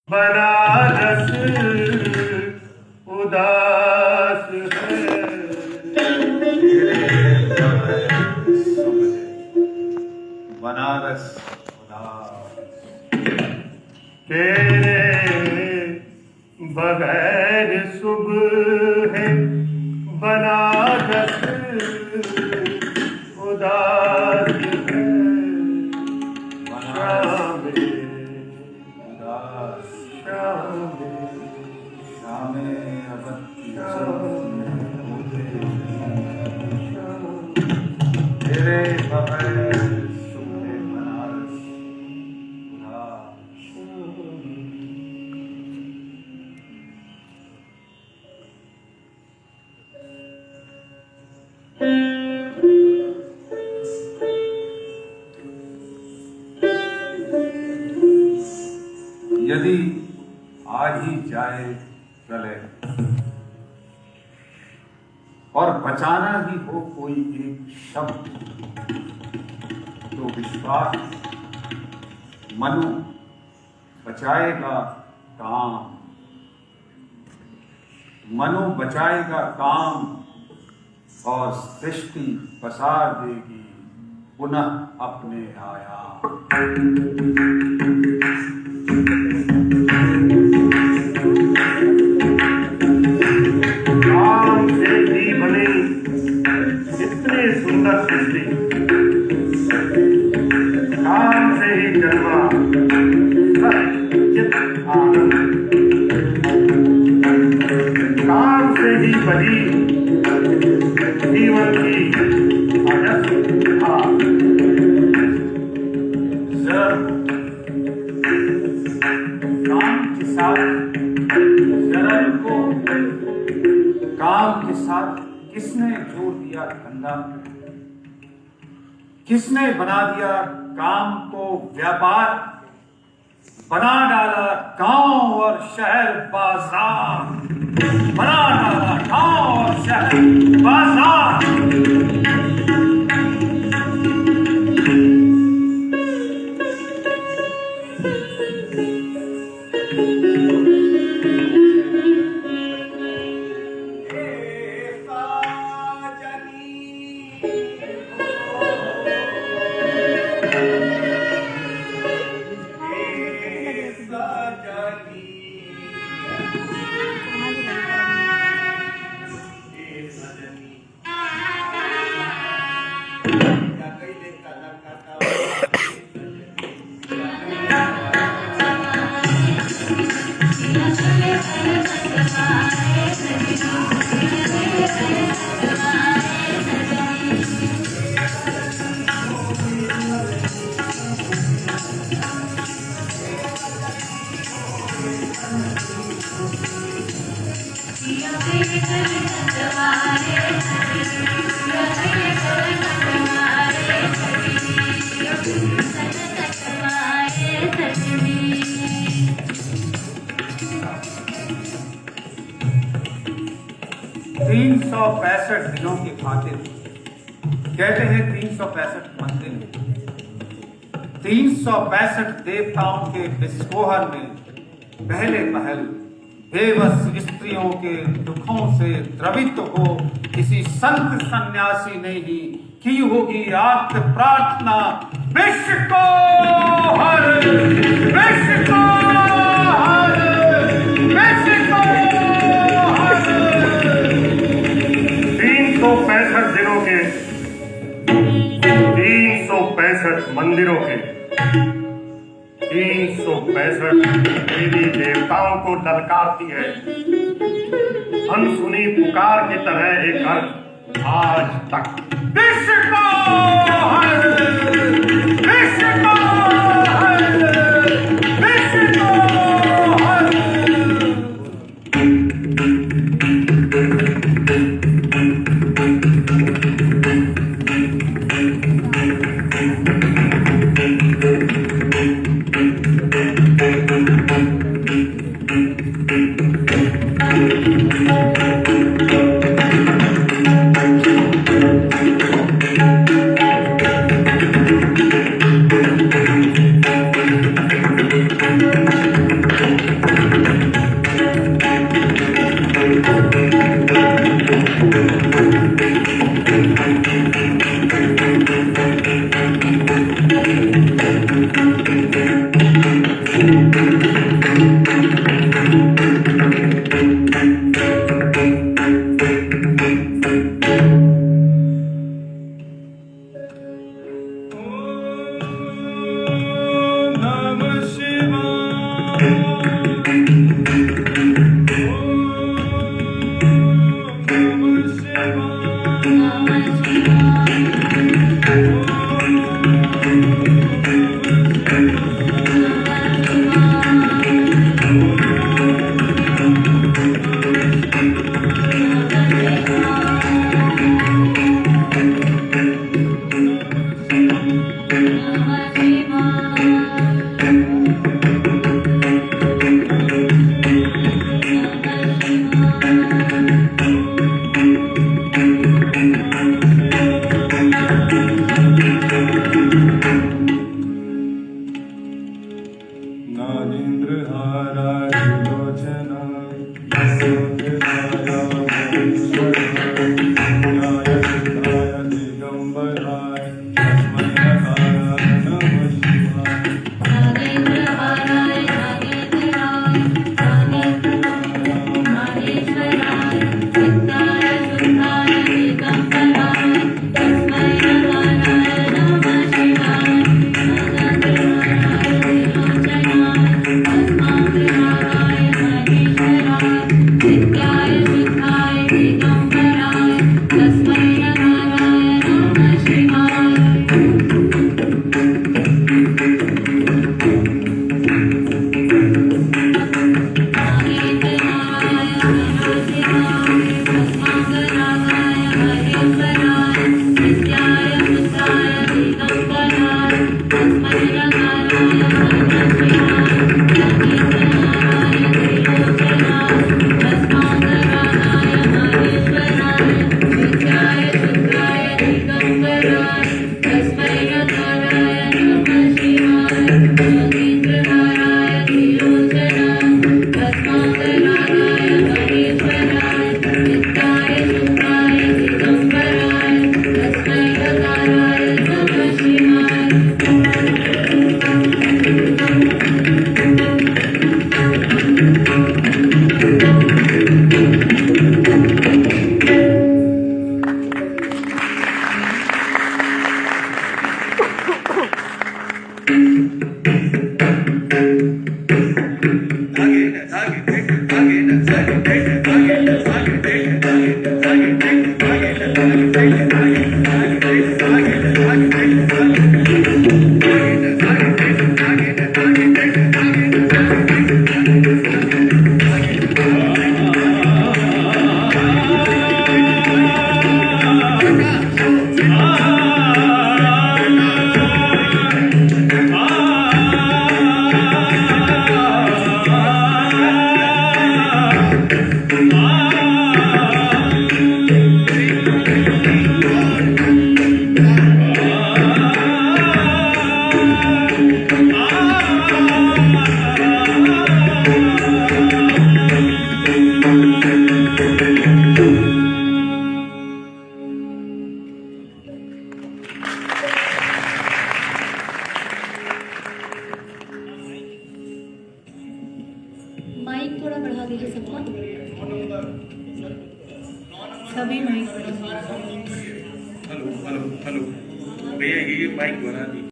बनारस उदास है, बनारस उदास तेरे बगैर शुभ है बनारस उदास है, बनारस उदास शामे अवंती तेरे बगैर शुभ है बनारस उदास। यदि आ ही जाए चले और बचाना ही हो कोई एक शब्द, तो विश्वास मनु बचाएगा काम, मनु बचाएगा काम और सृष्टि पसार देगी पुनः अपने आयाम। काम से ही बनी इतनी सुंदर सृष्टि, काम से ही जन्मा सच्चित आनंद, काम से ही बनी जीवन की अजस्था। काम के साथ जरल को काम के साथ किसने जोड़ दिया धंधा, किसने बना दिया काम को व्यापार, बना डाला गांव और शहर बाजार, बना डाला गांव और शहर बाजार। तीन 365 दिनों की खातिर कहते हैं 365 मंदिर, 365 देवताओं के विस्फोहन में पहले पहल बेबस स्त्रियों के दुखों से द्रवित हो किसी संत सन्यासी ने ही की होगी आर्त प्रार्थना, विश्व को हर, विश्व को हर, विश्व को हर। 365 दिनों के 365 मंदिरों के 365 देवी देवताओं को ललकारती है अनसुनी पुकार की तरह एक अर्थ आज तक। विश्व को हर, विश्व को हर, विश्व को हर। माइक थोड़ा बढ़ा दीजिए सबका, सभी माइक। हेलो हेलो हेलो भैया ये माइक बना दी।